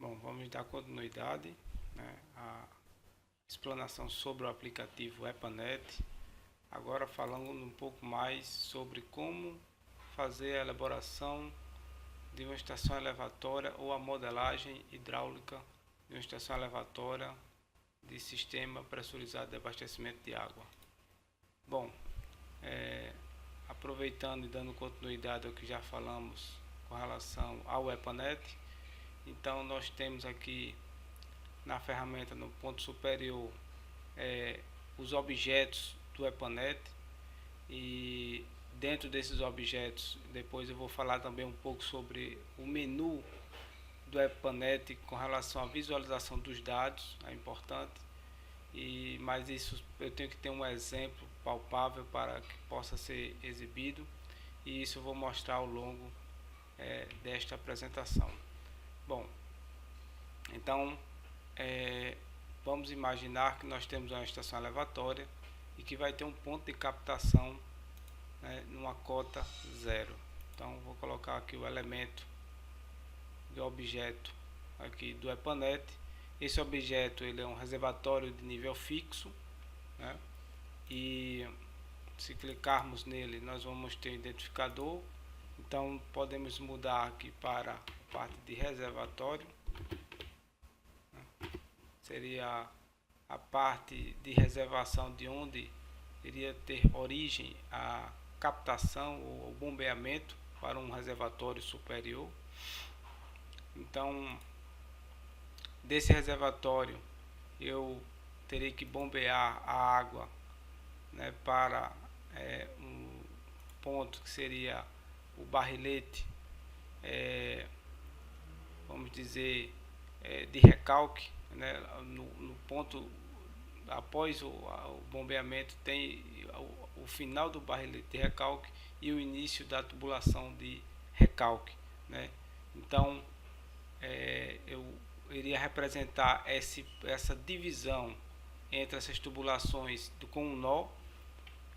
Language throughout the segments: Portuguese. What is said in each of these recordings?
Bom, vamos dar continuidade, né, à explanação sobre o aplicativo EPANET. Agora falando um pouco mais sobre como fazer a elaboração de uma estação elevatória ou a modelagem hidráulica de uma estação elevatória de sistema pressurizado de abastecimento de água. Bom, aproveitando e dando continuidade ao que já falamos com relação ao EPANET, então nós temos aqui na ferramenta no ponto superior os objetos do EPANET, e dentro desses objetos depois eu vou falar também um pouco sobre o menu do EPANET com relação à visualização dos dados, é importante, mas isso eu tenho que ter um exemplo palpável para que possa ser exibido, e isso eu vou mostrar ao longo desta apresentação. Bom, então vamos imaginar que nós temos uma estação elevatória e que vai ter um ponto de captação, né, numa cota 0. Então vou colocar aqui o elemento do objeto aqui do EPANET. Esse objeto ele é um reservatório de nível fixo, né, e se clicarmos nele nós vamos ter o identificador. Então podemos mudar aqui para a parte de reservatório, seria a parte de reservação de onde iria ter origem a captação ou bombeamento para um reservatório superior. Então desse reservatório eu terei que bombear a água, né, para um ponto que seria o barrilete, vamos dizer, de recalque, né, no ponto após o bombeamento tem o final do barrilete de recalque e o início da tubulação de recalque, né? Então eu iria representar essa divisão entre essas tubulações com um nó,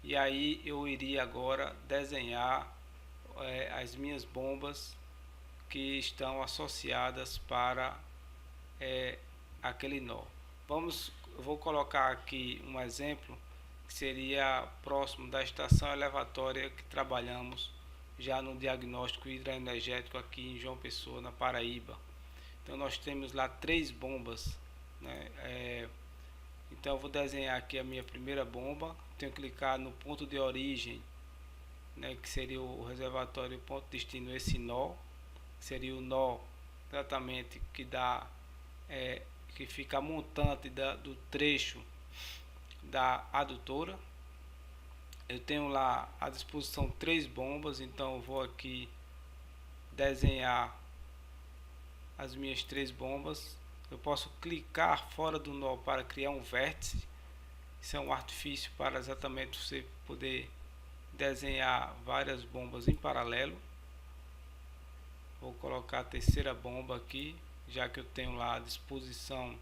e aí eu iria agora desenhar as minhas bombas que estão associadas para aquele nó. Eu vou colocar aqui um exemplo que seria próximo da estação elevatória que trabalhamos já no diagnóstico hidroenergético aqui em João Pessoa, na Paraíba. Então nós temos lá 3 bombas, né? Então eu vou desenhar aqui a minha primeira bomba. Tenho que clicar no ponto de origem, né, que seria o reservatório, ponto de destino, esse nó, que seria o nó exatamente que dá que fica a montante do trecho da adutora. Eu tenho lá à disposição 3 bombas, então eu vou aqui desenhar as minhas 3 bombas. Eu posso clicar fora do nó para criar um vértice. Isso é um artifício para exatamente você poder desenhar várias bombas em paralelo. Vou colocar a terceira bomba aqui, já que eu tenho lá à disposição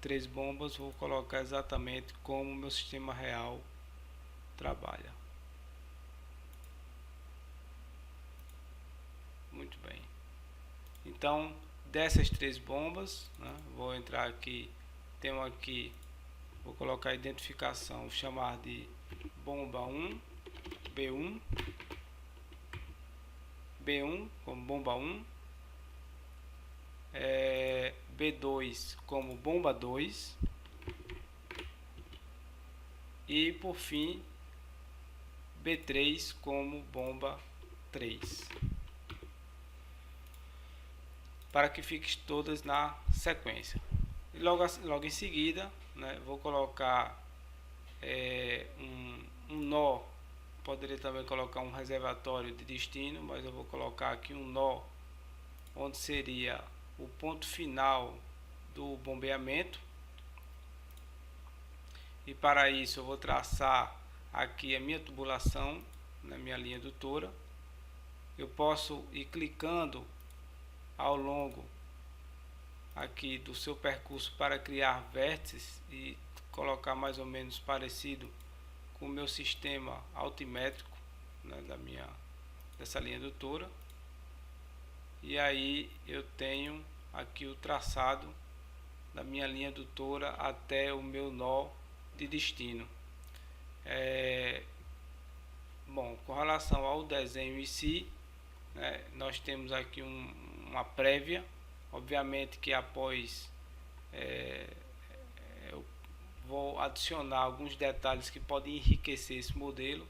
3 bombas, vou colocar exatamente como o meu sistema real trabalha. Muito bem. Então, dessas 3 bombas, né, vou entrar aqui, tenho aqui, vou colocar a identificação, vou chamar de bomba 1, B1, B1 como bomba 1, B2 como bomba 2 e por fim B3 como bomba 3, para que fiquem todas na sequência. E logo em seguida, né, vou colocar um nó. Poderia também colocar um reservatório de destino, mas eu vou colocar aqui um nó onde seria o ponto final do bombeamento, e para isso eu vou traçar aqui a minha tubulação na minha linha adutora. Eu posso ir clicando ao longo aqui do seu percurso para criar vértices e colocar mais ou menos parecido com o meu sistema altimétrico, né, dessa linha adutora. E aí eu tenho aqui o traçado da minha linha adutora até o meu nó de destino. Bom, com relação ao desenho em si, né, nós temos aqui uma prévia. Obviamente que após eu vou adicionar alguns detalhes que podem enriquecer esse modelo,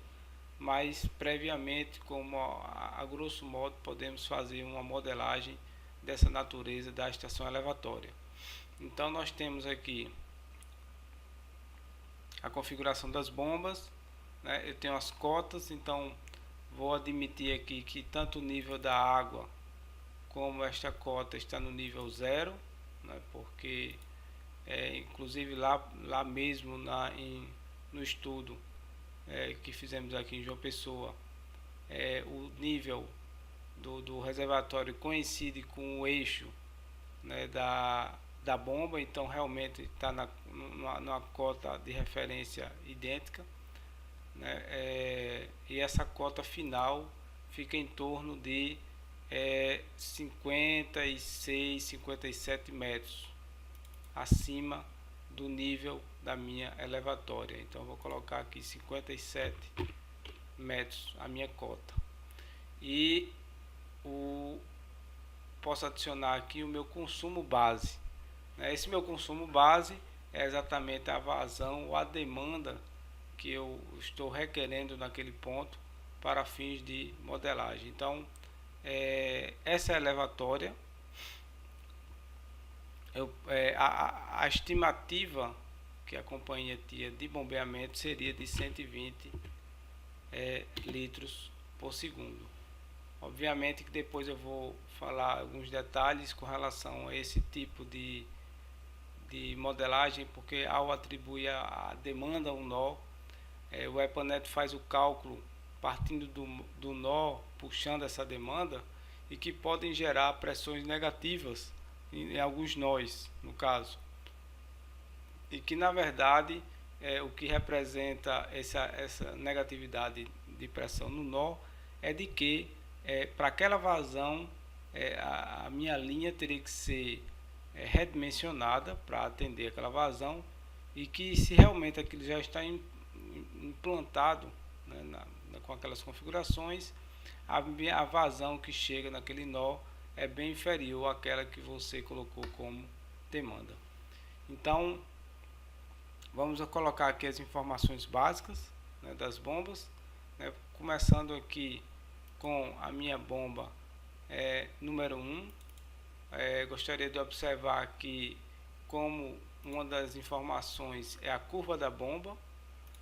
mas previamente, como a grosso modo, podemos fazer uma modelagem dessa natureza da estação elevatória. Então nós temos aqui a configuração das bombas, né? Eu tenho as cotas, então vou admitir aqui que tanto o nível da água como esta cota está no nível 0, né? Porque inclusive lá mesmo no estudo que fizemos aqui em João Pessoa, o nível do reservatório coincide com o eixo, né, da bomba, então realmente está numa cota de referência idêntica, né, e essa cota final fica em torno de 56, 57 metros acima do nível da minha elevatória. Então vou colocar aqui 57 metros a minha cota, e posso adicionar aqui o meu consumo base. Esse meu consumo base é exatamente a vazão ou a demanda que eu estou requerendo naquele ponto para fins de modelagem. Então essa é a elevatória. A estimativa que a companhia tinha de bombeamento seria de 120 litros por segundo. Obviamente que depois eu vou falar alguns detalhes com relação a esse tipo de modelagem, porque ao atribuir a demanda a um nó, o EPANET faz o cálculo partindo do nó, puxando essa demanda, e que podem gerar pressões negativas em alguns nós, no caso, e que na verdade o que representa essa negatividade de pressão no nó é de que para aquela vazão a minha linha teria que ser redimensionada para atender aquela vazão, e que se realmente aquilo já está implantado, né, com aquelas configurações, a vazão que chega naquele nó é bem inferior àquela que você colocou como demanda. Então vamos colocar aqui as informações básicas, né, das bombas, né, começando aqui com a minha bomba número 1. Gostaria de observar aqui como uma das informações é a curva da bomba,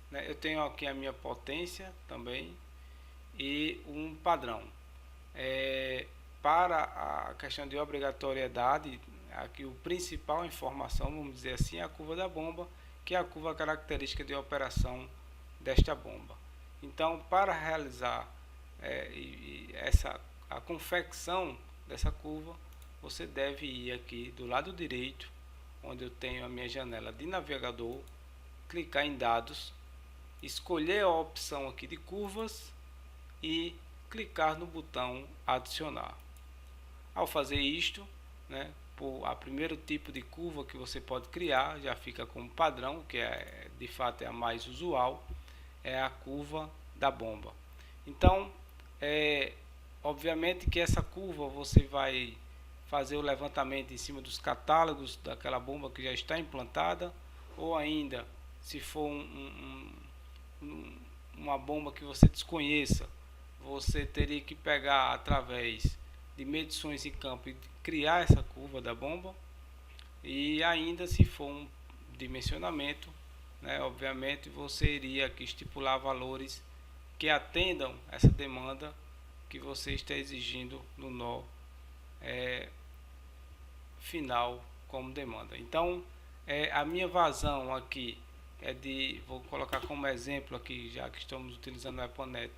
né? Eu tenho aqui a minha potência também e um padrão. Para a questão de obrigatoriedade, aqui o principal informação, vamos dizer assim, é a curva da bomba, que é a curva característica de operação desta bomba. Então, para realizar a confecção dessa curva, você deve ir aqui do lado direito, onde eu tenho a minha janela de navegador, clicar em dados, escolher a opção aqui de curvas e clicar no botão adicionar. Ao fazer isto, né, a primeiro tipo de curva que você pode criar já fica como padrão, que de fato é a mais usual, é a curva da bomba. Então obviamente que essa curva você vai fazer o levantamento em cima dos catálogos daquela bomba que já está implantada, ou ainda, se for uma bomba que você desconheça, você teria que pegar através de medições em campo e criar essa curva da bomba. E ainda, se for um dimensionamento, né, obviamente você iria aqui estipular valores que atendam essa demanda que você está exigindo no nó final como demanda. Então a minha vazão aqui vou colocar como exemplo aqui, já que estamos utilizando o EPANET,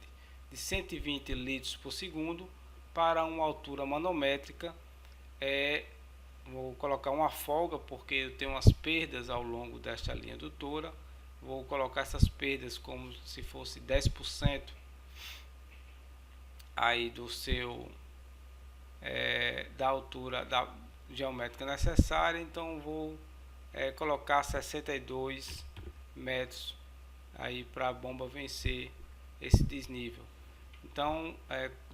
de 120 litros por segundo para uma altura manométrica. Vou colocar uma folga porque eu tenho umas perdas ao longo desta linha adutora. Vou colocar essas perdas como se fosse 10% aí do seu da altura geométrica necessária, então vou colocar 62 metros aí para a bomba vencer esse desnível. Então,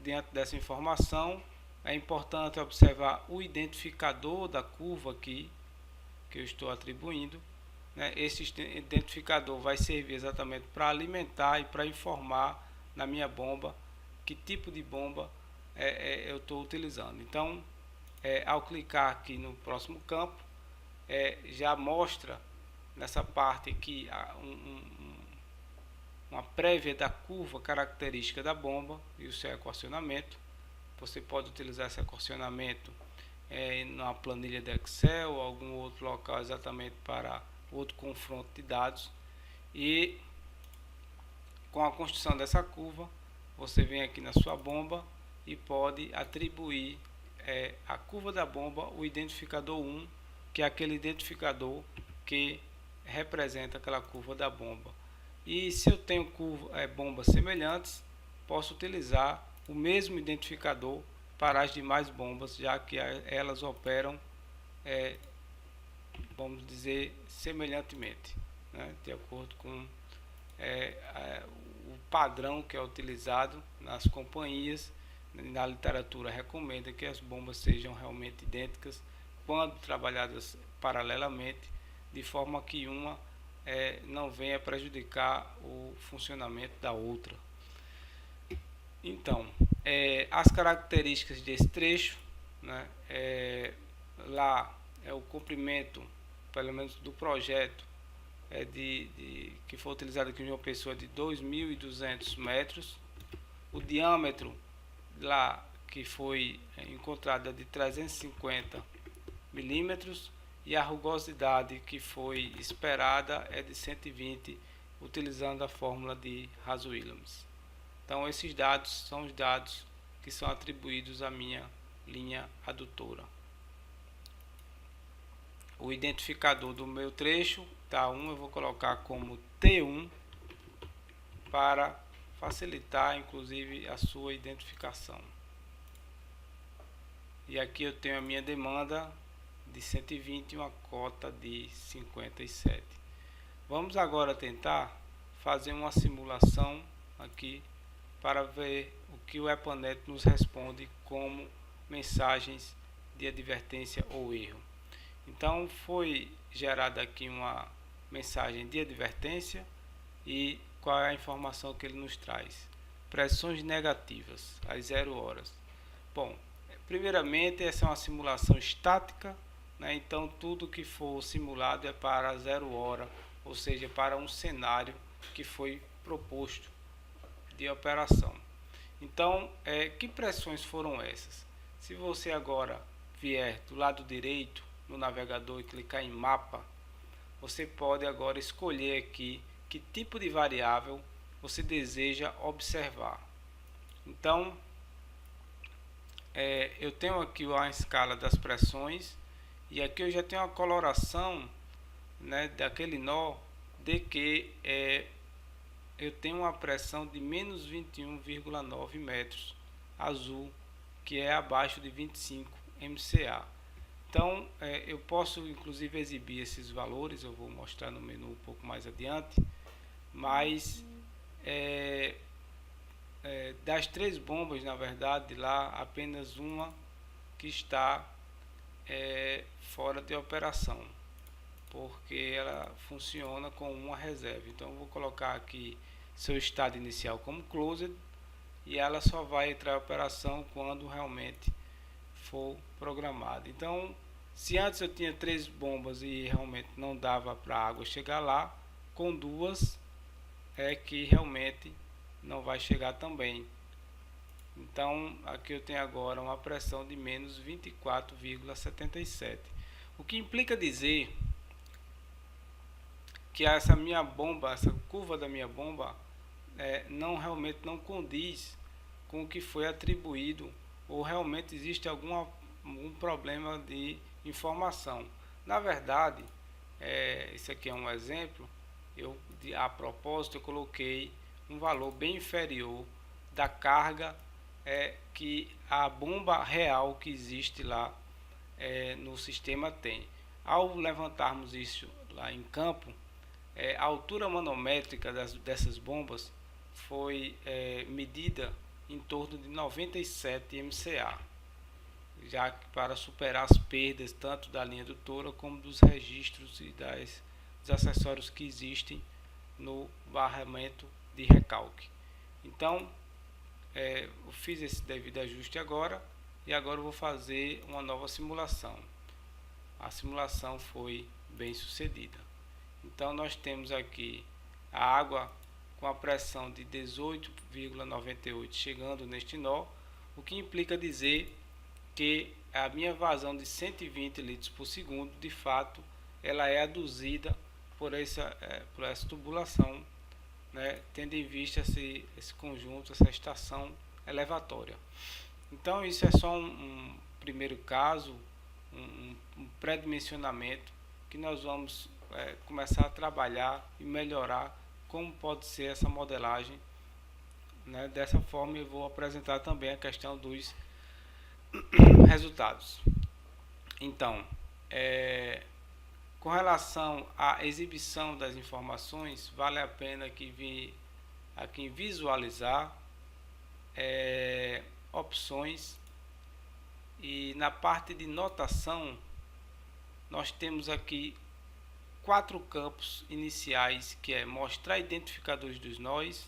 diante dessa informação, é importante observar o identificador da curva aqui que eu estou atribuindo, né? Esse identificador vai servir exatamente para alimentar e para informar na minha bomba que tipo de bomba eu estou utilizando. Então, ao clicar aqui no próximo campo, já mostra nessa parte aqui uma prévia da curva característica da bomba e o seu equacionamento. Você pode utilizar esse equacionamento na planilha de Excel ou algum outro local exatamente para outro confronto de dados. E com a construção dessa curva, você vem aqui na sua bomba e pode atribuir a curva da bomba o identificador 1, que é aquele identificador que representa aquela curva da bomba. E se eu tenho bombas semelhantes, posso utilizar o mesmo identificador para as demais bombas, já que elas operam, vamos dizer, semelhantemente, né, de acordo com o padrão que é utilizado nas companhias. Na literatura recomenda que as bombas sejam realmente idênticas quando trabalhadas paralelamente, de forma que uma não venha prejudicar o funcionamento da outra. Então, as características desse trecho, né, lá o comprimento, pelo menos do projeto, que foi utilizado aqui em João Pessoa, de 2.200 metros. O diâmetro lá que foi encontrado é de 350 milímetros e a rugosidade que foi esperada é de 120, utilizando a fórmula de Haas-Williams. Então esses dados são os dados que são atribuídos à minha linha adutora. O identificador do meu trecho, T1, eu vou colocar como T1 para facilitar inclusive a sua identificação. E aqui eu tenho a minha demanda de 120 e uma cota de 57. Vamos agora tentar fazer uma simulação aqui para ver o que o EPANET nos responde como mensagens de advertência ou erro. Então foi gerada aqui uma mensagem de advertência e qual é a informação que ele nos traz? Pressões negativas às 0 horas. Bom, primeiramente essa é uma simulação estática, né? Então tudo que for simulado é para 0 hora, ou seja, para um cenário que foi proposto de operação. Então, que pressões foram essas? Se você agora vier do lado direito no navegador e clicar em mapa, você pode agora escolher aqui que tipo de variável você deseja observar. Então, eu tenho aqui a escala das pressões e aqui eu já tenho a coloração, né, daquele nó de que eu tenho uma pressão de menos 21,9 metros azul, que é abaixo de 25 MCA. Então eu posso inclusive exibir esses valores, eu vou mostrar no menu um pouco mais adiante, mas das 3 bombas, na verdade, lá apenas uma que está fora de operação, porque ela funciona com uma reserva. Então eu vou colocar aqui seu estado inicial como closed e ela só vai entrar em operação quando realmente for programado. Então, se antes eu tinha 3 bombas e realmente não dava para a água chegar lá, com 2 que realmente não vai chegar também. Então aqui eu tenho agora uma pressão de menos 24,77, o que implica dizer que essa minha bomba, essa curva da minha bomba realmente não condiz com o que foi atribuído, ou realmente existe algum problema de informação. Na verdade, isso aqui é um exemplo. A propósito, eu coloquei um valor bem inferior da carga que a bomba real que existe lá no sistema tem. Ao levantarmos isso lá em campo, a altura manométrica dessas bombas foi medida em torno de 97 MCA, já que para superar as perdas tanto da linha adutora como dos registros e dos acessórios que existem no barramento de recalque. Então, eu fiz esse devido ajuste agora e agora eu vou fazer uma nova simulação. A simulação foi bem sucedida. Então nós temos aqui a água com a pressão de 18,98 chegando neste nó, o que implica dizer que a minha vazão de 120 litros por segundo, de fato, ela é aduzida por essa tubulação, né, tendo em vista esse conjunto, essa estação elevatória. Então isso é só um primeiro caso, um pré-dimensionamento que nós vamos começar a trabalhar e melhorar como pode ser essa modelagem, né? Dessa forma eu vou apresentar também a questão dos resultados. Então, com relação à exibição das informações, vale a pena aqui visualizar opções, e na parte de notação nós temos aqui 4 campos iniciais, que é mostrar identificadores dos nós,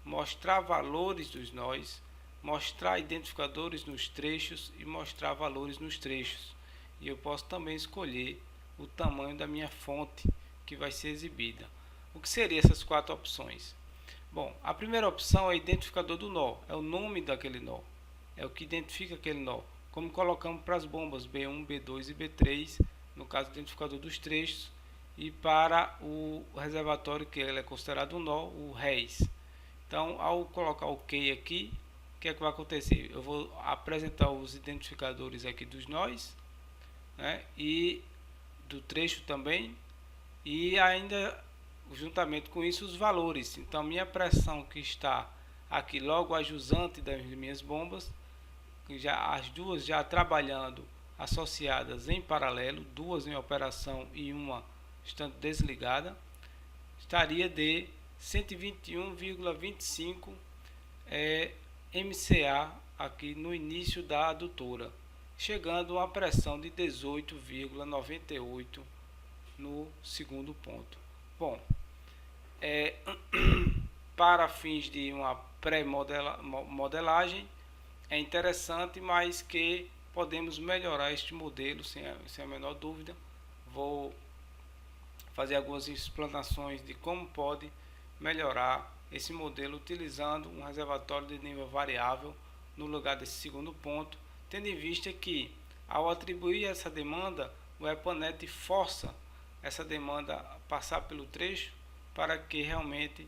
mostrar valores dos nós, mostrar identificadores nos trechos e mostrar valores nos trechos. E eu posso também escolher o tamanho da minha fonte que vai ser exibida. O que seriam essas 4 opções? Bom, a primeira opção é o identificador do nó, é o nome daquele nó, é o que identifica aquele nó, como colocamos para as bombas B1, B2 e B3, no caso do identificador dos trechos, e para o reservatório, que ele é considerado um nó, o RES. Então, ao colocar OK aqui, o que é que vai acontecer? Eu vou apresentar os identificadores aqui dos nós, né, e do trecho também, e ainda juntamente com isso os valores. Então, minha pressão que está aqui logo a jusante das minhas bombas, as duas já trabalhando associadas em paralelo, duas em operação e uma estando desligada, estaria de 121,25 MCA aqui no início da adutora, chegando a uma pressão de 18,98 no segundo ponto. Bom, para fins de uma pré-modelagem, é interessante, mas que podemos melhorar este modelo sem a menor dúvida. Vou fazer algumas explanações de como pode melhorar esse modelo utilizando um reservatório de nível variável no lugar desse segundo ponto, tendo em vista que ao atribuir essa demanda, o EPANET força essa demanda a passar pelo trecho para que realmente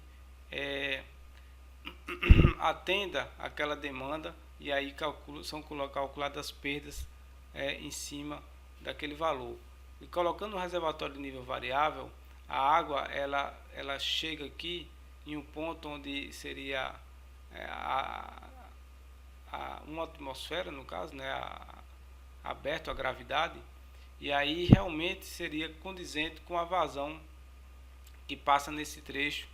atenda aquela demanda, e aí são calculadas as perdas em cima daquele valor. E colocando um reservatório de nível variável, a água ela chega aqui em um ponto onde seria uma atmosfera, no caso, né, aberto à gravidade, e aí realmente seria condizente com a vazão que passa nesse trecho,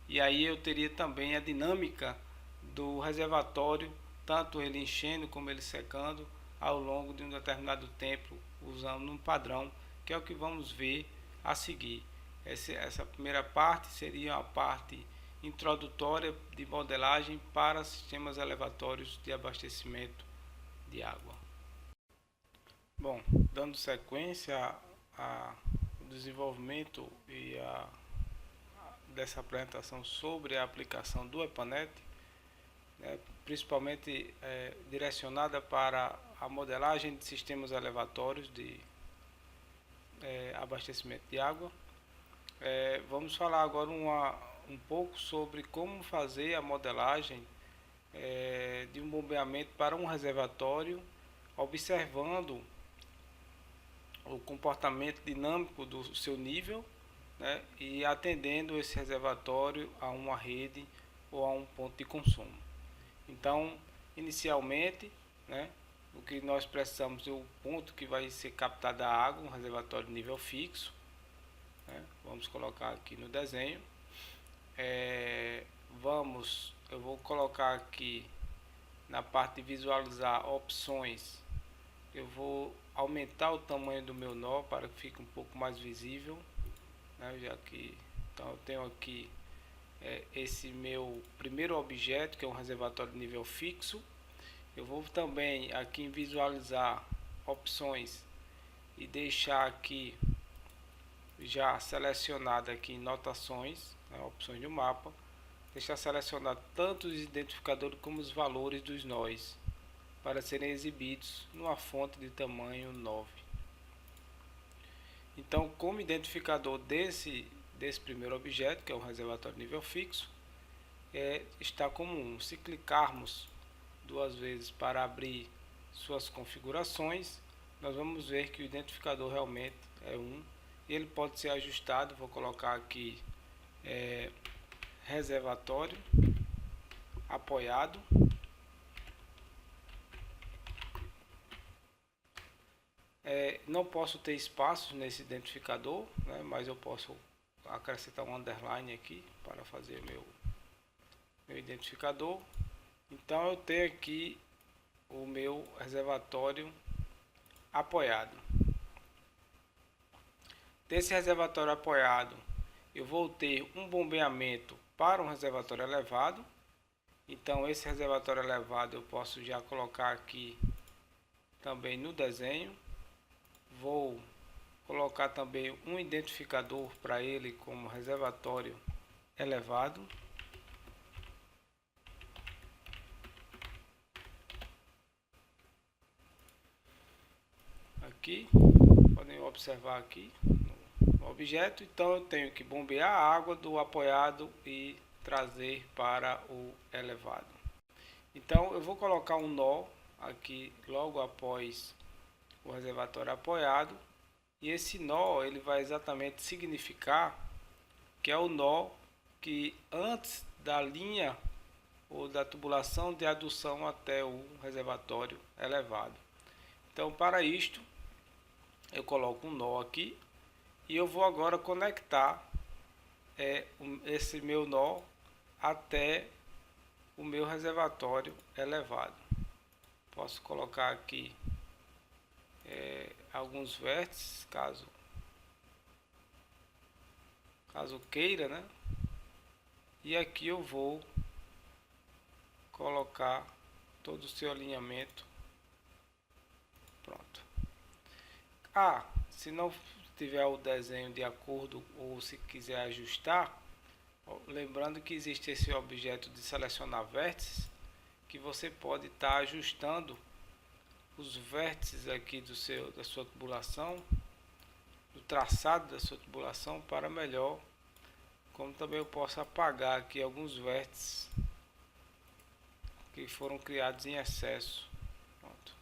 e aí eu teria também a dinâmica do reservatório, tanto ele enchendo como ele secando ao longo de um determinado tempo, usando um padrão, que é o que vamos ver a seguir. Essa primeira parte seria a parte introdutória de modelagem para sistemas elevatórios de abastecimento de água. Bom, dando sequência ao desenvolvimento dessa apresentação sobre a aplicação do EPANET, principalmente direcionada para a modelagem de sistemas elevatórios de abastecimento de água. Vamos falar agora um pouco sobre como fazer a modelagem de um bombeamento para um reservatório, observando o comportamento dinâmico do seu nível, né, e atendendo esse reservatório a uma rede ou a um ponto de consumo. Então, inicialmente, né, o que nós precisamos é o ponto que vai ser captada a água, um reservatório de nível fixo, né? Vamos colocar aqui no desenho. Eu vou colocar aqui na parte de visualizar opções. Eu vou aumentar o tamanho do meu nó para que fique um pouco mais visível, né? Já que então eu tenho aqui esse meu primeiro objeto, que é um reservatório de nível fixo. Eu vou também aqui em visualizar opções e deixar aqui já selecionado aqui em notações, né, opções do mapa, deixar selecionado tanto os identificadores como os valores dos nós para serem exibidos numa fonte de tamanho 9. Então, como identificador desse primeiro objeto, que é um reservatório nível fixo, está como 1. Se clicarmos duas vezes para abrir suas configurações, nós vamos ver que o identificador realmente é 1 e ele pode ser ajustado. Vou colocar aqui reservatório apoiado. Não posso ter espaços nesse identificador, né, mas eu posso acrescentar um underline aqui para fazer meu identificador. Então eu tenho aqui o meu reservatório apoiado. Desse reservatório apoiado, eu vou ter um bombeamento para um reservatório elevado. Então esse reservatório elevado eu posso já colocar aqui também no desenho. Vou colocar também um identificador para ele como reservatório elevado. Aqui, podem observar aqui no objeto. Então eu tenho que bombear a água do apoiado e trazer para o elevado. Então eu vou colocar um nó aqui logo após o reservatório apoiado, e esse nó ele vai exatamente significar que é o nó que antes da linha ou da tubulação de adução até o reservatório elevado. Então, para isto eu coloco um nó aqui e eu vou agora conectar esse meu nó até o meu reservatório elevado. Posso colocar aqui alguns vértices, caso queira, né? E aqui eu vou colocar todo o seu alinhamento. Pronto. Se não tiver o desenho de acordo ou se quiser ajustar, lembrando que existe esse objeto de selecionar vértices, que você pode estar ajustando os vértices aqui da sua tubulação, do traçado da sua tubulação para melhor, como também eu posso apagar aqui alguns vértices que foram criados em excesso. Pronto.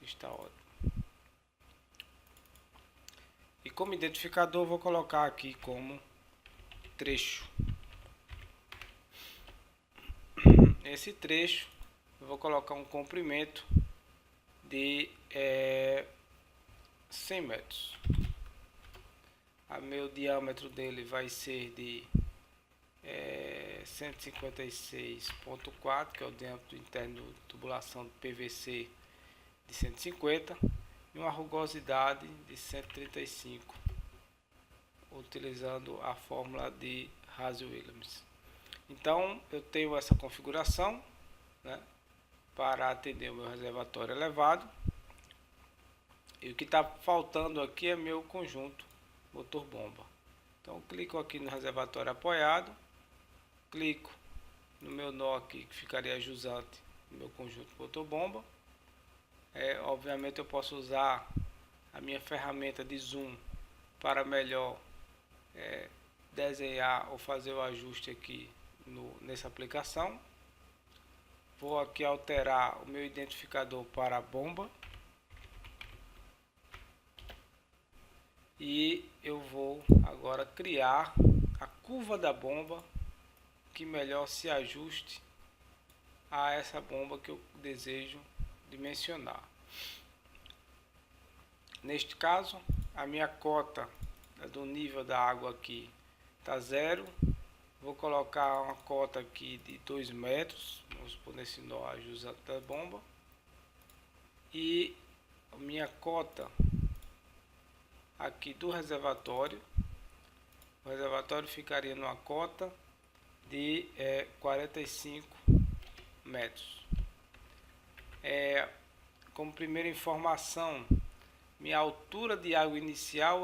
Está ótimo. E como identificador eu vou colocar aqui como trecho. Esse trecho eu vou colocar um comprimento de 100 metros. O meu diâmetro dele vai ser de 156,4, que é o diâmetro interno de tubulação de PVC de 150, e uma rugosidade de 135, utilizando a fórmula de Haase-Williams. Então eu tenho essa configuração, né, para atender o meu reservatório elevado, e o que está faltando aqui é meu conjunto motor bomba. Então clico aqui no reservatório apoiado, clico no meu nó aqui que ficaria jusante no meu conjunto motor bomba. Obviamente eu posso usar a minha ferramenta de zoom para melhor desenhar ou fazer o ajuste aqui nessa aplicação. Vou aqui alterar o meu identificador para a bomba e eu vou agora criar a curva da bomba que melhor se ajuste a essa bomba que eu desejo dimensionar. Neste caso, a minha cota do nível da água aqui está 0. Vou colocar uma cota aqui de 2 metros, vamos supor nesse nó ajustado da bomba. E a minha cota aqui do reservatório, o reservatório ficaria numa cota de 45 metros. Como primeira informação, minha altura de água inicial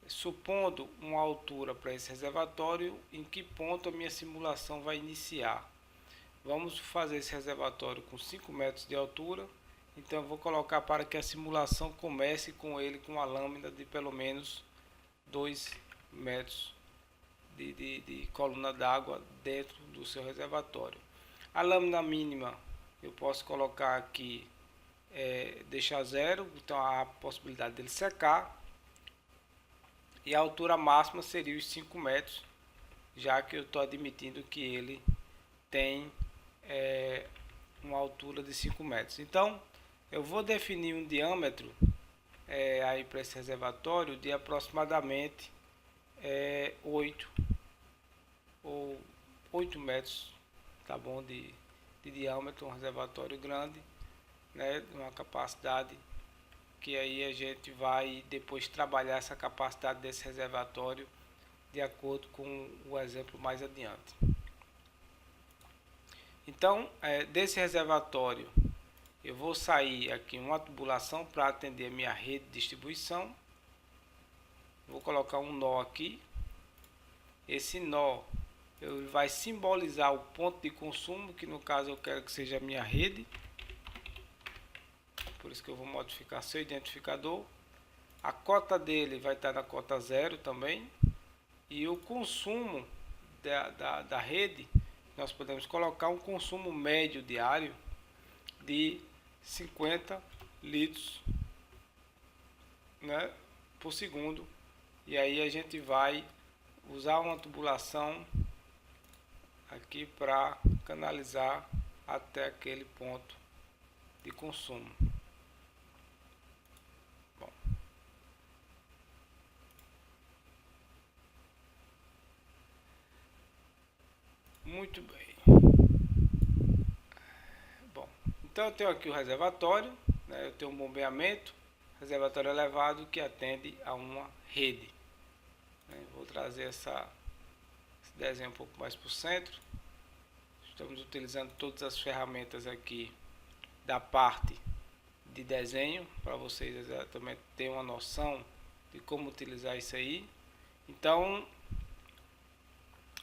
supondo uma altura para esse reservatório, em que ponto a minha simulação vai iniciar. Vamos fazer esse reservatório com 5 metros de altura, então eu vou colocar para que a simulação comece com ele com uma lâmina de pelo menos 2 metros de coluna d'água dentro do seu reservatório. A lâmina mínima eu posso colocar aqui, deixar 0, então há a possibilidade dele secar. E a altura máxima seria os 5 metros, já que eu estou admitindo que ele tem uma altura de 5 metros. Então, eu vou definir um diâmetro aí para esse reservatório de aproximadamente 8 ou 8 metros, tá bom, de diâmetro, um reservatório grande, né, uma capacidade que aí a gente vai depois trabalhar essa capacidade desse reservatório de acordo com o exemplo mais adiante. Então, desse reservatório eu vou sair aqui uma tubulação para atender a minha rede de distribuição. Vou colocar um nó aqui. Esse nó vai simbolizar o ponto de consumo, que no caso eu quero que seja a minha rede. Por isso que eu vou modificar seu identificador. A cota dele vai estar na cota 0 também. E o consumo da rede, nós podemos colocar um consumo médio diário de 50 litros, né, por segundo. E aí a gente vai usar uma tubulação aqui para canalizar até aquele ponto de consumo. Muito bem. Bom, então eu tenho aqui o reservatório, né, eu tenho um bombeamento, reservatório elevado que atende a uma rede. Vou trazer esse desenho um pouco mais para o centro. Estamos utilizando todas as ferramentas aqui da parte de desenho, para vocês exatamente terem uma noção de como utilizar isso aí. Então,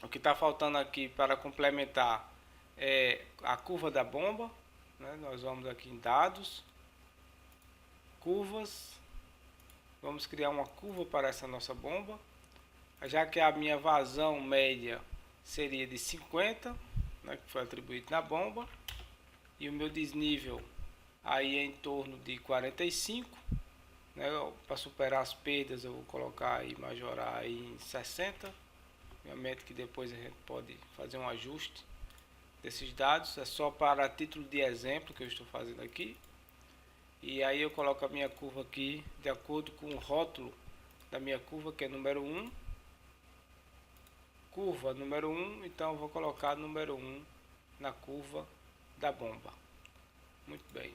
o que está faltando aqui para complementar é a curva da bomba, né? Nós vamos aqui em dados, curvas, vamos criar uma curva para essa nossa bomba, já que a minha vazão média seria de 50, né, que foi atribuído na bomba, e o meu desnível aí é em torno de 45, né? Para superar as perdas eu vou colocar e majorar aí em 60. Obviamente que depois a gente pode fazer um ajuste desses dados, é só para título de exemplo que eu estou fazendo aqui. E aí eu coloco a minha curva aqui de acordo com o rótulo da minha curva, que é número 1. Curva número 1, então eu vou colocar número 1 na curva da bomba. Muito bem.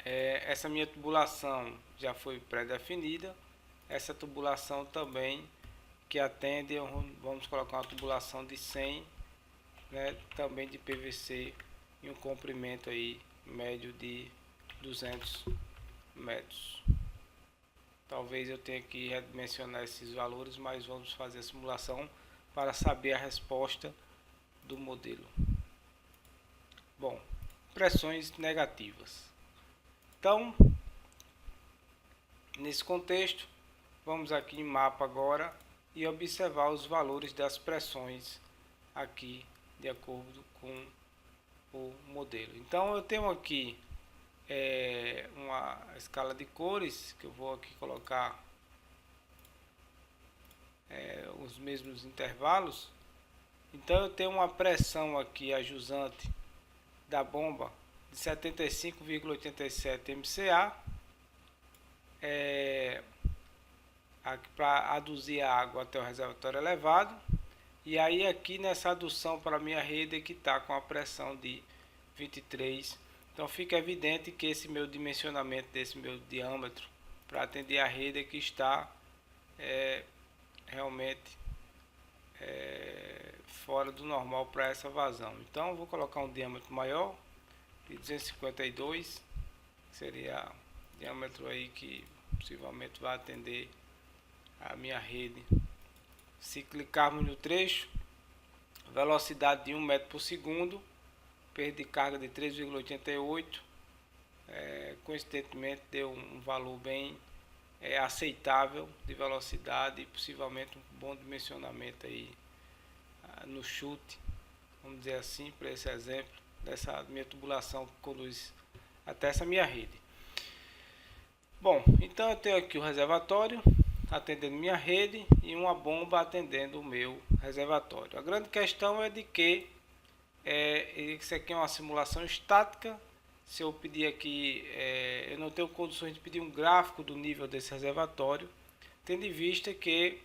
Essa minha tubulação já foi pré-definida. Essa tubulação também que atende, vamos colocar uma tubulação de 100, né, também de PVC, e um comprimento aí médio de 200 metros. Talvez eu tenha que redimensionar esses valores, mas vamos fazer a simulação para saber a resposta do modelo. Bom, pressões negativas. Então, nesse contexto, vamos aqui em mapa agora e observar os valores das pressões aqui de acordo com o modelo. Então eu tenho aqui uma escala de cores que eu vou aqui colocar os mesmos intervalos. Então eu tenho uma pressão aqui a jusante da bomba de 75,87 MCA para aduzir a água até o reservatório elevado. E aí aqui nessa adução para a minha rede que está com a pressão de 23. Então fica evidente que esse meu dimensionamento desse meu diâmetro para atender a rede que está realmente fora do normal para essa vazão. Então eu vou colocar um diâmetro maior de 252, que seria o diâmetro aí que possivelmente vai atender a minha rede. Se clicarmos no trecho, velocidade de 1 metro por segundo, perda de carga de 3,88, coincidentemente deu um valor bem aceitável de velocidade e possivelmente um bom dimensionamento aí no chute, vamos dizer assim, para esse exemplo dessa minha tubulação que conduz até essa minha rede. Bom, então eu tenho aqui o reservatório atendendo minha rede e uma bomba atendendo o meu reservatório. A grande questão é de que isso aqui é uma simulação estática. Se eu pedir aqui, eu não tenho condições de pedir um gráfico do nível desse reservatório, tendo em vista que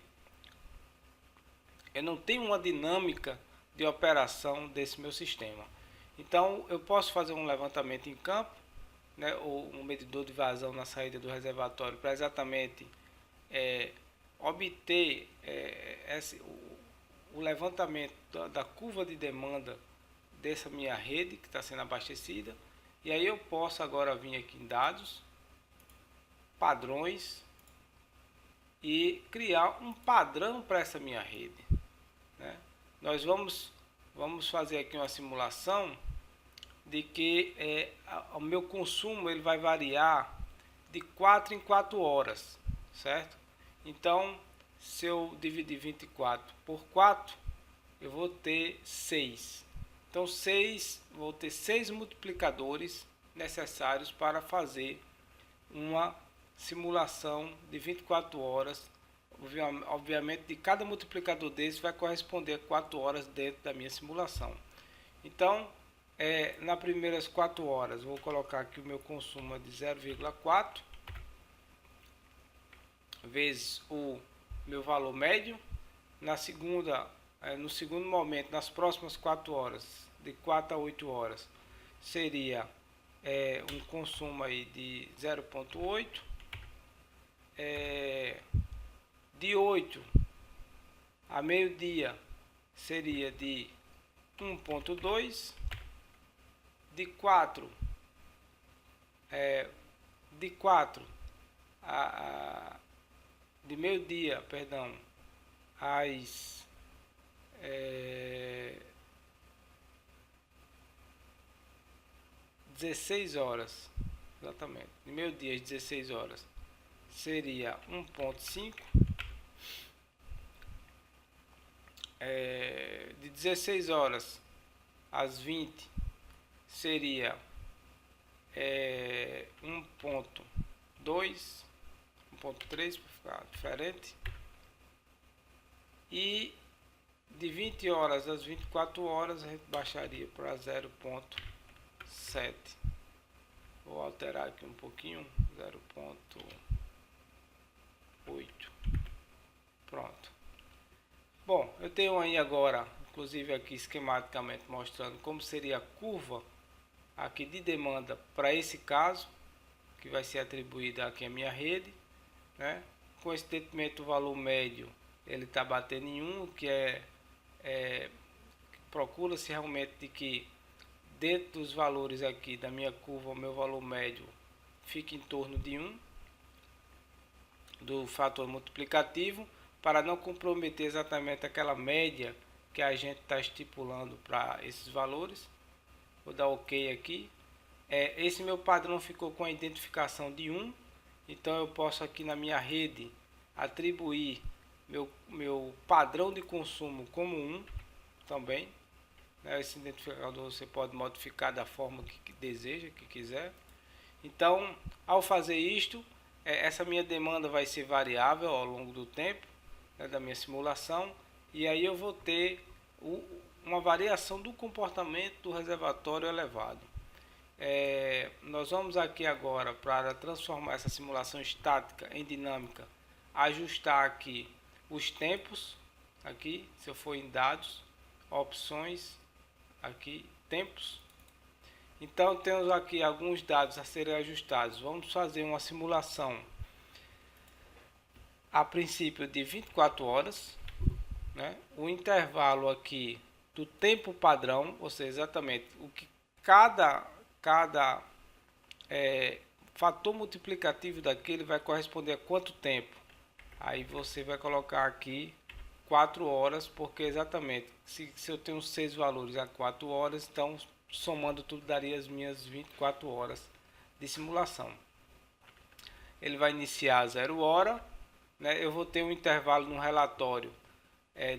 eu não tenho uma dinâmica de operação desse meu sistema. Então eu posso fazer um levantamento em campo, né, ou um medidor de vazão na saída do reservatório para exatamente obter o levantamento da curva de demanda dessa minha rede que está sendo abastecida. E aí eu posso agora vir aqui em dados, padrões, e criar um padrão para essa minha rede, né? Nós vamos fazer aqui uma simulação de que o meu consumo ele vai variar de 4 em 4 horas, certo? Então, se eu dividir 24 por 4, eu vou ter 6. Então, vou ter 6 multiplicadores necessários para fazer uma simulação de 24 horas. Obviamente, de cada multiplicador desse vai corresponder a 4 horas dentro da minha simulação. Então, nas primeiras 4 horas, vou colocar aqui o meu consumo de 0,4 vezes o meu valor médio. Na segunda, no segundo momento, nas próximas 4 horas, de 4 a 8 horas, seria um consumo aí de 0,8. De 8 a meio-dia seria de 1,2. De 4 de meio-dia, perdão, às 16 horas, exatamente, de meio-dia às 16 horas seria 1,5. De 16 horas às 20 seria 1,2, 1,3 para ficar diferente. E de 20 horas às 24 horas a gente baixaria para 0,7. Vou alterar aqui um pouquinho, 0,8. Pronto. Bom, eu tenho aí agora, inclusive aqui esquematicamente mostrando como seria a curva aqui de demanda para esse caso, que vai ser atribuída aqui à minha rede, né? Coincidentemente o valor médio ele está batendo em 1, que procura-se realmente de que dentro dos valores aqui da minha curva, o meu valor médio fique em torno de 1 do fator multiplicativo, para não comprometer exatamente aquela média que a gente está estipulando para esses valores. Vou dar OK aqui. Esse meu padrão ficou com a identificação de 1, então eu posso aqui na minha rede atribuir meu padrão de consumo como 1 também, né? Esse identificador você pode modificar da forma que deseja, que quiser. Então, ao fazer isto, essa minha demanda vai ser variável ao longo do tempo, né, da minha simulação, e aí eu vou ter uma variação do comportamento do reservatório elevado. Nós vamos aqui agora, para transformar essa simulação estática em dinâmica, ajustar aqui os tempos, aqui se eu for em dados, opções, aqui tempos. Então temos aqui alguns dados a serem ajustados. Vamos fazer uma simulação a princípio de 24 horas, né? O intervalo aqui do tempo padrão, ou seja, exatamente o que cada fator multiplicativo daquele vai corresponder a quanto tempo. Aí você vai colocar aqui 4 horas, porque exatamente se eu tenho 6 valores a 4 horas, então somando tudo daria as minhas 24 horas de simulação. Ele vai iniciar a 0 hora, né? Eu vou ter um intervalo no relatório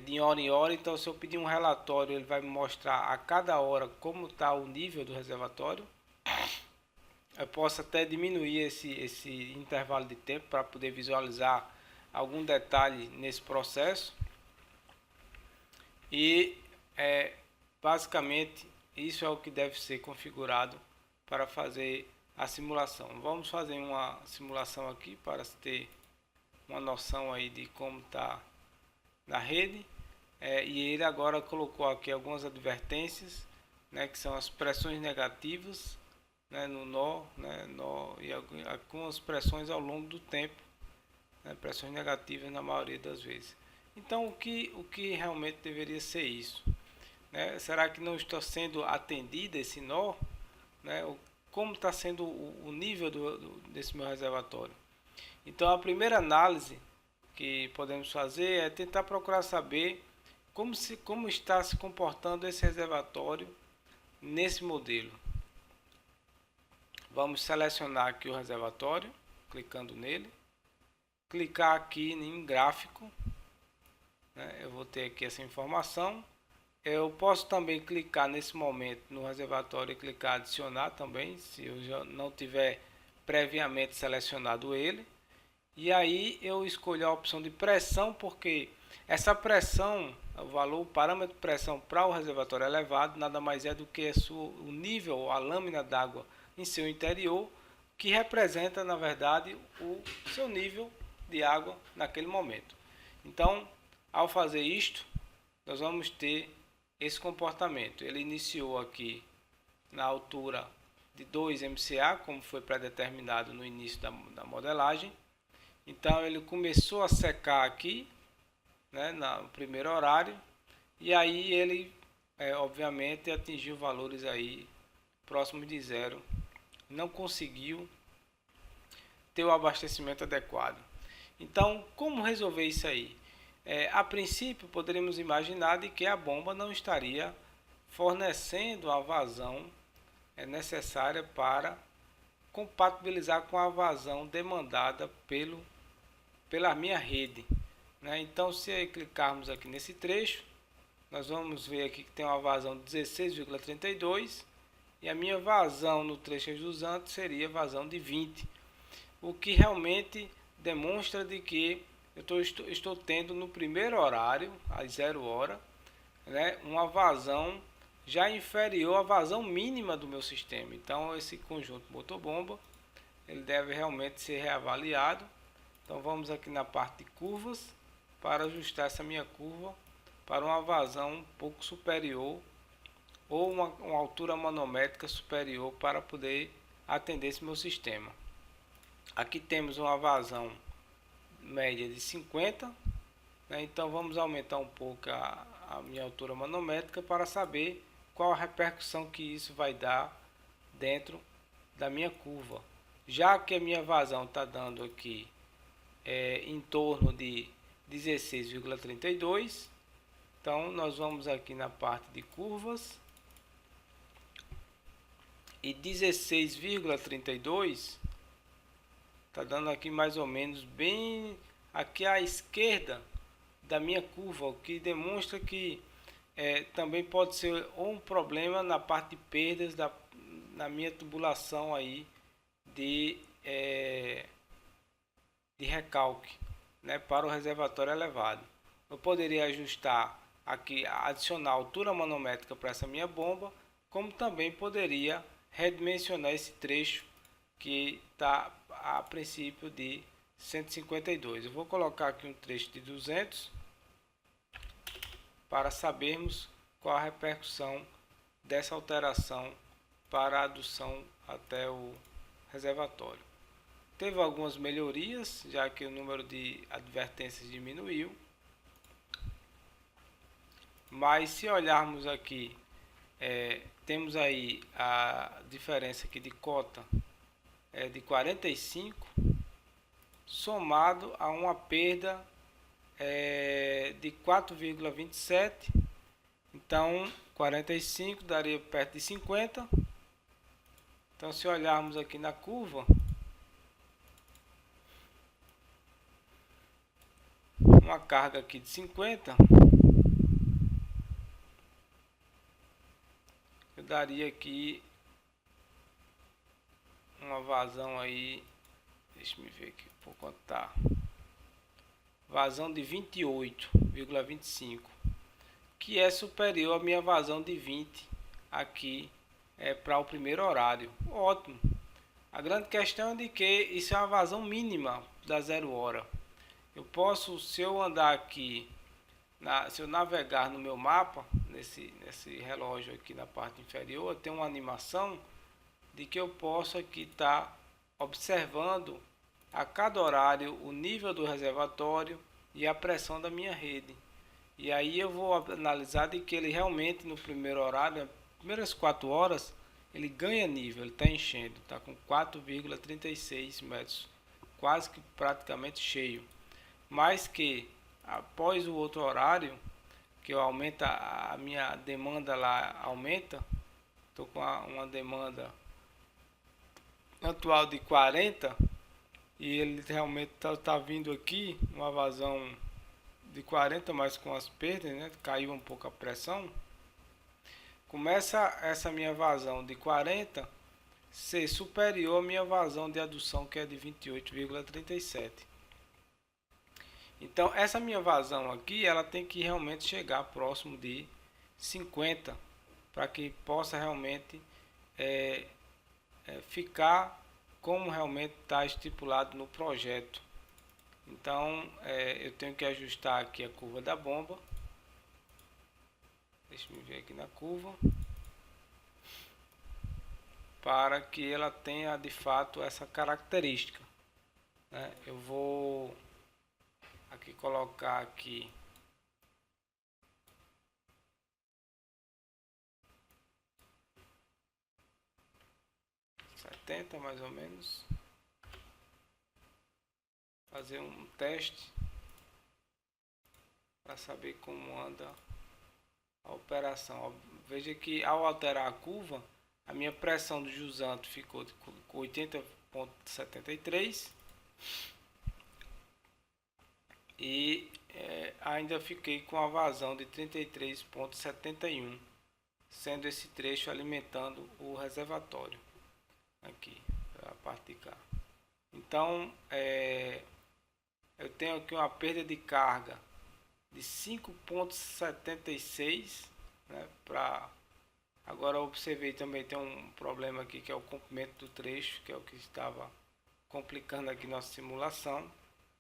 de hora em hora, então se eu pedir um relatório ele vai me mostrar a cada hora como está o nível do reservatório. Eu posso até diminuir esse intervalo de tempo para poder visualizar algum detalhe nesse processo. E basicamente isso é o que deve ser configurado para fazer a simulação. Vamos fazer uma simulação aqui para ter uma noção aí de como está na rede. E ele agora colocou aqui algumas advertências, né, que são as pressões negativas, né, no nó, né, e algumas pressões ao longo do tempo, né, pressões negativas na maioria das vezes. Então o que realmente deveria ser isso? Né? Será que não está sendo atendido esse nó? Né? Como está sendo o nível desse meu reservatório? Então a primeira análise que podemos fazer é tentar procurar saber como está se comportando esse reservatório nesse modelo. Vamos selecionar aqui o reservatório, clicando nele, clicar aqui em gráfico, né? Eu vou ter aqui essa informação. Eu posso também clicar nesse momento no reservatório e clicar adicionar também, se eu já não tiver previamente selecionado ele. E aí eu escolho a opção de pressão, porque essa pressão, o parâmetro de pressão para o reservatório elevado, nada mais é do que o nível, a lâmina d'água em seu interior, que representa na verdade o seu nível de água naquele momento. Então, ao fazer isto, nós vamos ter esse comportamento. Ele iniciou aqui na altura de 2 MCA, como foi pré-determinado no início da modelagem. Então ele começou a secar aqui, né, no primeiro horário, e aí ele obviamente atingiu valores aí próximos de zero. Não conseguiu ter o abastecimento adequado. Então, como resolver isso aí? A princípio, poderíamos imaginar de que a bomba não estaria fornecendo a vazão necessária para compatibilizar com a vazão demandada pela minha rede, né? Então, se clicarmos aqui nesse trecho, nós vamos ver aqui que tem uma vazão de 16,32 e a minha vazão no trecho jusante seria vazão de 20, o que realmente demonstra de que eu estou tendo no primeiro horário, às 0 hora, né, uma vazão já inferior à vazão mínima do meu sistema. Então esse conjunto motor-bomba ele deve realmente ser reavaliado. Então vamos aqui na parte de curvas para ajustar essa minha curva para uma vazão um pouco superior ou uma altura manométrica superior para poder atender esse meu sistema. Aqui temos uma vazão média de 50, né? Então vamos aumentar um pouco a minha altura manométrica para saber qual a repercussão que isso vai dar dentro da minha curva. Já que a minha vazão está dando aqui em torno de 16,32, então nós vamos aqui na parte de curvas e 16,32 está dando aqui mais ou menos bem aqui à esquerda da minha curva, o que demonstra que também pode ser um problema na parte de perdas na minha tubulação aí de recalque, né, para o reservatório elevado. Eu poderia ajustar aqui adicionar altura manométrica para essa minha bomba, como também poderia redimensionar esse trecho que está a princípio de 152. Eu vou colocar aqui um trecho de 200 para sabermos qual a repercussão dessa alteração para a adução até o reservatório. Teve algumas melhorias, já que o número de advertências diminuiu. Mas se olharmos aqui, temos aí a diferença aqui de cota de 45, somado a uma perda de 4,27. Então 45 daria perto de 50. Então se olharmos aqui na curva, uma carga aqui de 50, eu daria aqui uma vazão aí, deixa eu ver aqui por quanto tá, vazão de 28,25, que é superior à minha vazão de 20 aqui para o primeiro horário. Ótimo. A grande questão é de que isso é uma vazão mínima da 0 hora. Eu posso, se eu andar aqui, se eu navegar no meu mapa, nesse relógio aqui na parte inferior, tem uma animação de que eu posso aqui estar observando a cada horário o nível do reservatório e a pressão da minha rede. E aí eu vou analisar de que ele realmente no primeiro horário, nas primeiras 4 horas, ele ganha nível, ele está enchendo, está com 4,36 metros, quase que praticamente cheio. Mas que após o outro horário, que eu aumenta a minha demanda lá, aumenta, estou com uma demanda atual de 40 e ele realmente está vindo aqui uma vazão de 40, mas com as perdas, né? Caiu um pouco a pressão. Começa essa minha vazão de 40 ser superior à minha vazão de adução, que é de 28,37. Então essa minha vazão aqui, ela tem que realmente chegar próximo de 50 para que possa realmente ficar como realmente está estipulado no projeto. Então eu tenho que ajustar aqui a curva da bomba. Deixa eu ver aqui na curva, para que ela tenha de fato essa característica, né? Eu vou aqui colocar aqui mais ou menos, fazer um teste para saber como anda a operação. Veja que ao alterar a curva, a minha pressão do jusante ficou com 80,73 e ainda fiquei com a vazão de 33,71, sendo esse trecho alimentando o reservatório aqui, a parte de cá. Então eu tenho aqui uma perda de carga de 5,76, né, agora eu observei também tem um problema aqui, que é o comprimento do trecho, que é o que estava complicando aqui nossa simulação.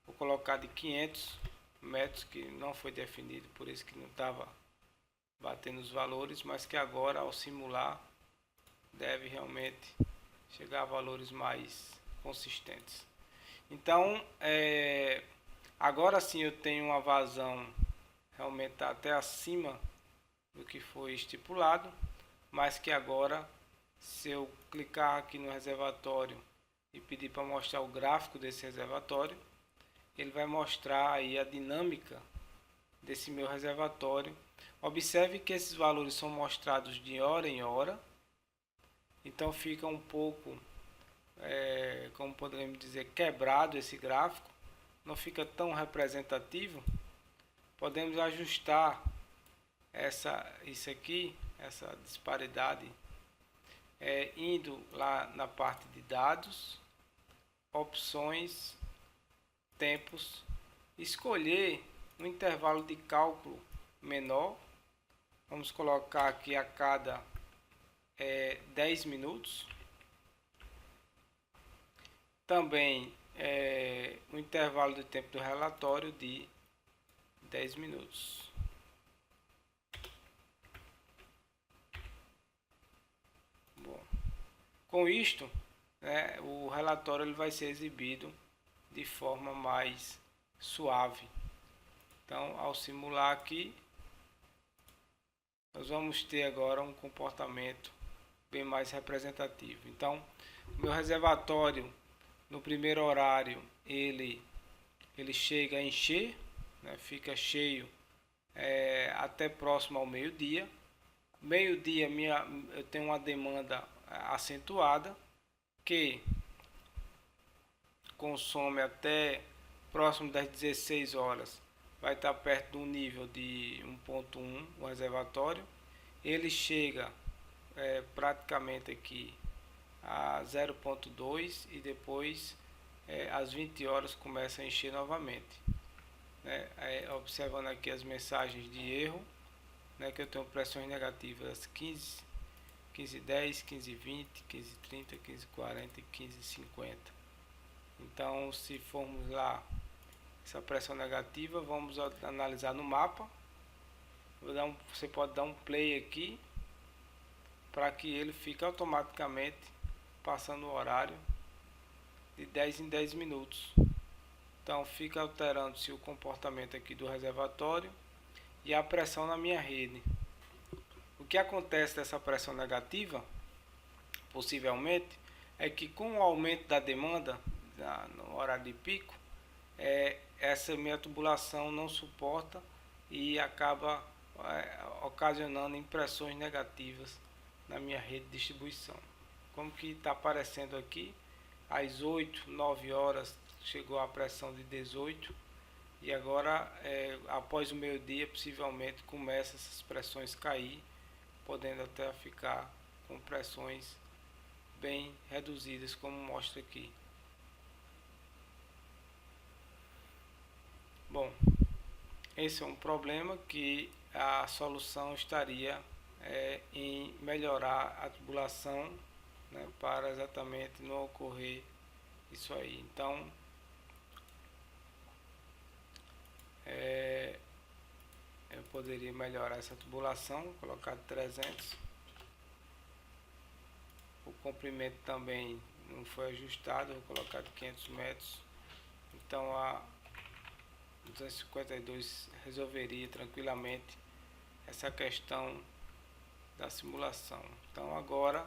Vou colocar de 500 metros, que não foi definido, por isso que não estava batendo os valores, mas que agora ao simular deve realmente chegar a valores mais consistentes. Então agora sim eu tenho uma vazão realmente até acima do que foi estipulado, mas que agora, se eu clicar aqui no reservatório e pedir para mostrar o gráfico desse reservatório, ele vai mostrar aí a dinâmica desse meu reservatório. Observe que esses valores são mostrados de hora em hora, então fica um pouco, como poderíamos dizer, quebrado esse gráfico, não fica tão representativo. Podemos ajustar isso aqui, essa disparidade, indo lá na parte de dados, opções, tempos, escolher um intervalo de cálculo menor. Vamos colocar aqui a cada 10 minutos. Também o intervalo de tempo do relatório de 10 minutos. Bom, com isto, o relatório ele vai ser exibido de forma mais suave. Então, ao simular aqui, nós vamos ter agora um comportamento bem mais representativo. Então, o meu reservatório no primeiro horário ele chega a encher, fica cheio até próximo ao meio-dia. Meio-dia eu tenho uma demanda acentuada que consome até próximo das 16 horas. Vai estar perto do nível de 1.1 o reservatório. Ele chega praticamente aqui a 0.2 e depois às 20 horas começa a encher novamente. Observando aqui as mensagens de erro, que eu tenho pressões negativas 15, 15,10, 15,20, 15,30, 15,40 e 15,50. Então, se formos lá essa pressão negativa, vamos analisar no mapa. Você pode dar um play aqui para que ele fique automaticamente passando o horário de 10 em 10 minutos. Então fica alterando-se o comportamento aqui do reservatório e a pressão na minha rede. O que acontece dessa pressão negativa, possivelmente, é que com o aumento da demanda no horário de pico, essa minha tubulação não suporta e acaba ocasionando impressões negativas na minha rede de distribuição. Como que está aparecendo aqui, às 8, 9 horas chegou a pressão de 18 e agora após o meio-dia possivelmente começa essas pressões cair, podendo até ficar com pressões bem reduzidas, como mostra aqui. Bom, esse é um problema que a solução estaria em melhorar a tubulação, para exatamente não ocorrer isso aí. Então, eu poderia melhorar essa tubulação, colocar 300. O comprimento também não foi ajustado, vou colocar de 500 metros. Então a 252 resolveria tranquilamente essa questão da simulação. Então agora,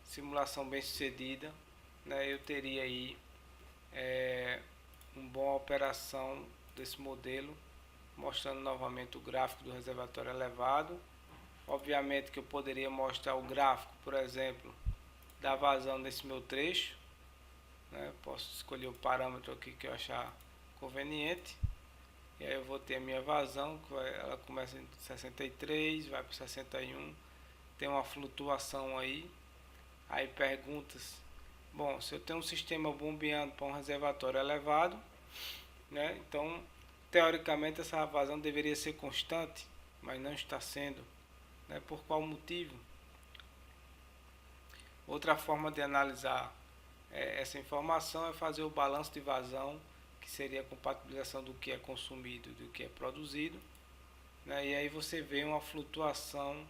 simulação bem sucedida, eu teria aí uma boa operação desse modelo, mostrando novamente o gráfico do reservatório elevado. Obviamente que eu poderia mostrar o gráfico, por exemplo, da vazão nesse meu trecho, posso escolher o parâmetro aqui que eu achar conveniente, e aí eu vou ter a minha vazão, ela começa em 63, vai para 61, tem uma flutuação aí perguntas. Bom, se eu tenho um sistema bombeando para um reservatório elevado, então teoricamente essa vazão deveria ser constante, mas não está sendo. Por qual motivo? Outra forma de analisar essa informação é fazer o balanço de vazão, que seria a compatibilização do que é consumido e do que é produzido, e aí você vê uma flutuação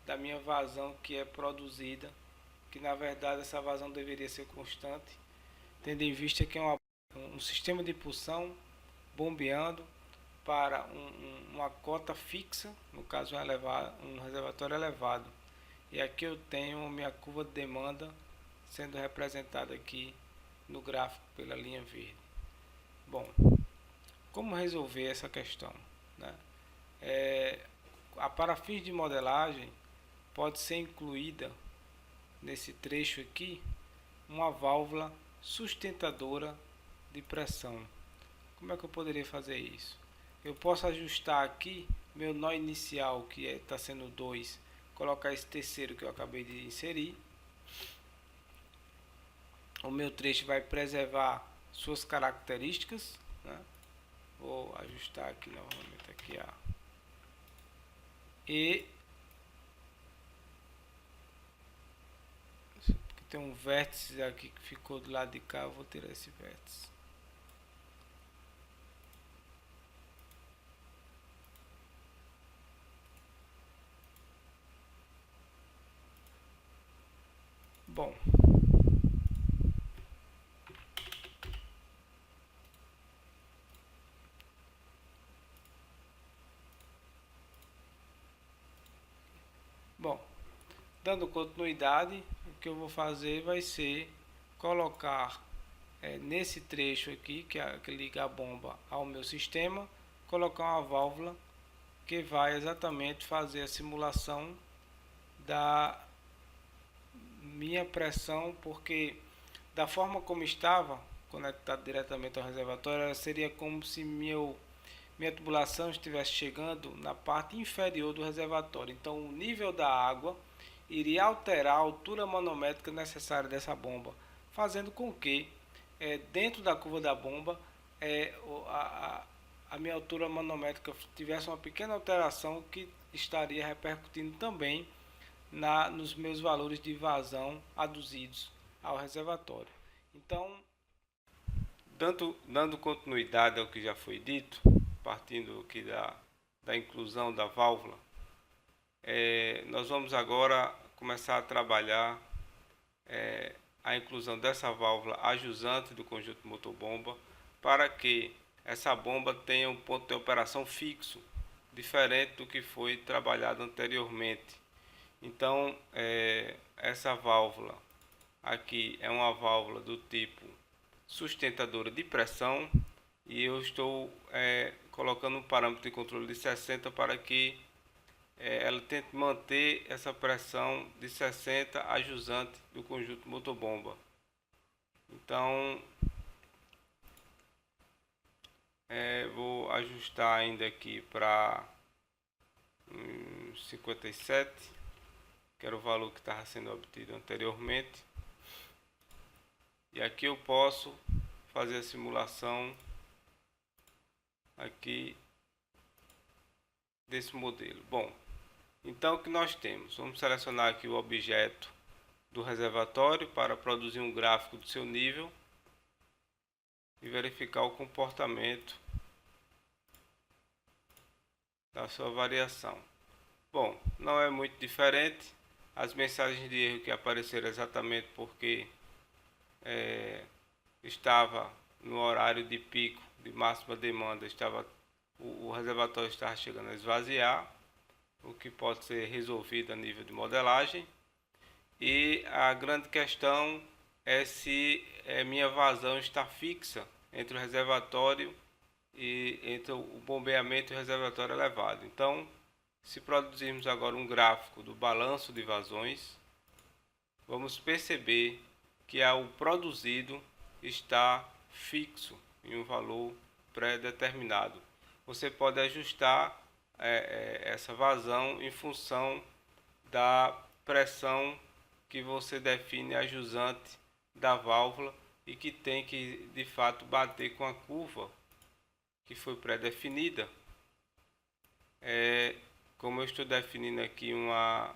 da minha vazão que é produzida, que na verdade essa vazão deveria ser constante, tendo em vista que é um sistema de impulsão bombeando para uma cota fixa, no caso um reservatório elevado. E aqui eu tenho a minha curva de demanda sendo representada aqui no gráfico pela linha verde. Bom, como resolver essa questão? Para fins de modelagem, pode ser incluída nesse trecho aqui uma válvula sustentadora de pressão. Como é que eu poderia fazer isso? Eu posso ajustar aqui meu nó inicial, que está sendo 2, colocar esse terceiro que eu acabei de inserir. O meu trecho vai preservar suas características, Vou ajustar aqui novamente aqui E tem um vértice aqui que ficou do lado de cá, eu vou tirar esse vértice. Bom, dando continuidade, o que eu vou fazer vai ser colocar nesse trecho aqui, que liga a bomba ao meu sistema, colocar uma válvula que vai exatamente fazer a simulação da minha pressão, porque da forma como estava conectado diretamente ao reservatório, seria como se minha tubulação estivesse chegando na parte inferior do reservatório. Então o nível da água iria alterar a altura manométrica necessária dessa bomba, fazendo com que dentro da curva da bomba a minha altura manométrica tivesse uma pequena alteração que estaria repercutindo também nos meus valores de vazão aduzidos ao reservatório. Então, dando continuidade ao que já foi dito, partindo aqui da inclusão da válvula, nós vamos agora começar a trabalhar a inclusão dessa válvula ajusante do conjunto motor-bomba, para que essa bomba tenha um ponto de operação fixo, diferente do que foi trabalhado anteriormente. Então, essa válvula aqui é uma válvula do tipo sustentadora de pressão, e eu estou colocando um parâmetro de controle de 60 para que ela tente manter essa pressão de 60 a jusante do conjunto motor-bomba. Então, vou ajustar ainda aqui para 57, que era o valor que estava sendo obtido anteriormente. E aqui eu posso fazer a simulação aqui desse modelo. Bom, então o que nós temos? Vamos selecionar aqui o objeto do reservatório para produzir um gráfico do seu nível e verificar o comportamento da sua variação. Bom, não é muito diferente. As mensagens de erro que apareceram exatamente porque estava no horário de pico de máxima demanda, o reservatório estava chegando a esvaziar, o que pode ser resolvido a nível de modelagem. E a grande questão é se minha vazão está fixa entre o reservatório e entre o bombeamento e o reservatório elevado. Então, se produzirmos agora um gráfico do balanço de vazões, vamos perceber que o produzido está fixo em um valor pré-determinado. Você pode ajustar essa vazão em função da pressão que você define a jusante da válvula e que tem que de fato bater com a curva que foi pré-definida. Como eu estou definindo aqui uma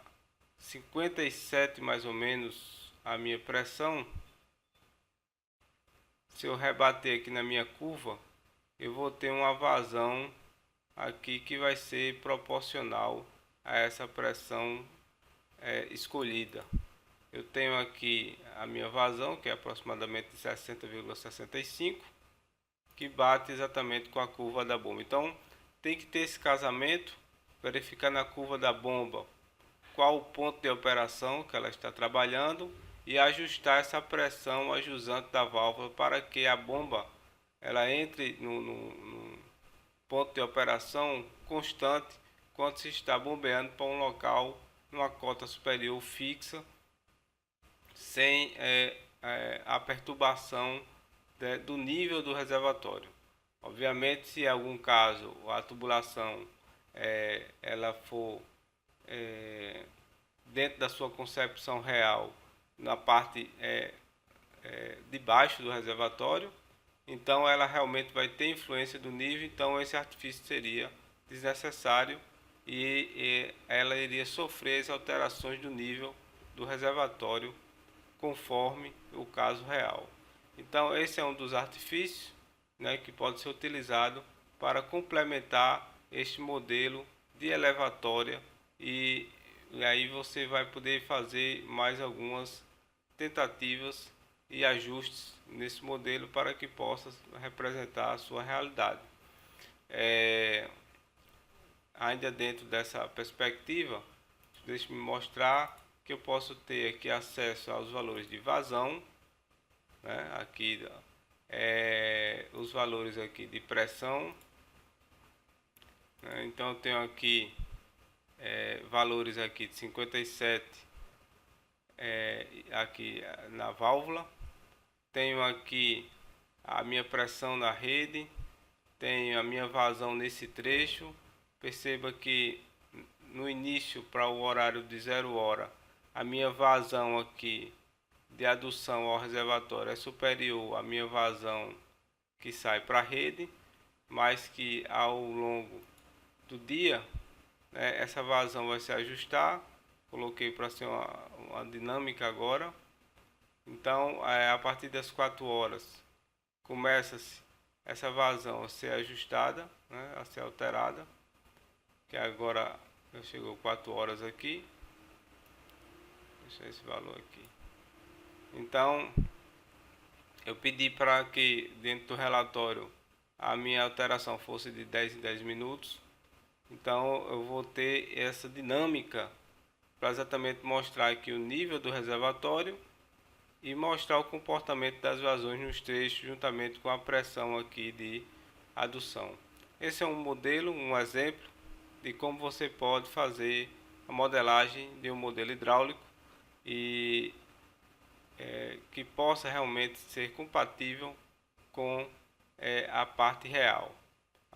57 mais ou menos a minha pressão, se eu rebater aqui na minha curva, eu vou ter uma vazão aqui que vai ser proporcional a essa pressão escolhida. Eu tenho aqui a minha vazão, que é aproximadamente 60,65, que bate exatamente com a curva da bomba. Então tem que ter esse casamento, verificar na curva da bomba qual o ponto de operação que ela está trabalhando e ajustar essa pressão ajusante da válvula para que a bomba ela entre no ponto de operação constante quando se está bombeando para um local numa cota superior fixa, sem a perturbação do nível do reservatório. Obviamente, se em algum caso a tubulação ela for dentro da sua concepção real na parte de baixo do reservatório, então ela realmente vai ter influência do nível, então esse artifício seria desnecessário e ela iria sofrer as alterações do nível do reservatório conforme o caso real. Então esse é um dos artifícios, né, que pode ser utilizado para complementar este modelo de elevatória e aí você vai poder fazer mais algumas tentativas e ajustes nesse modelo para que possa representar a sua realidade. Ainda dentro dessa perspectiva, deixe-me mostrar que eu posso ter aqui acesso aos valores de vazão, né? Aqui os valores aqui de pressão, né? Então eu tenho aqui valores aqui de 57 aqui na válvula, tenho aqui a minha pressão na rede, tenho a minha vazão nesse trecho. Perceba que no início, para o horário de 0 hora, a minha vazão aqui de adução ao reservatório é superior à minha vazão que sai para a rede, mas que ao longo do dia, né, essa vazão vai se ajustar. Coloquei para ser uma dinâmica agora. Então, a partir das 4 horas, começa-se essa vazão a ser ajustada, né, a ser alterada, que agora já chegou 4 horas aqui. Deixa esse valor aqui. Então, eu pedi para que dentro do relatório a minha alteração fosse de 10 em 10 minutos. Então, eu vou ter essa dinâmica para exatamente mostrar aqui o nível do reservatório e mostrar o comportamento das vazões nos trechos juntamente com a pressão aqui de adução. Esse é um modelo, um exemplo de como você pode fazer a modelagem de um modelo hidráulico e que possa realmente ser compatível com a parte real.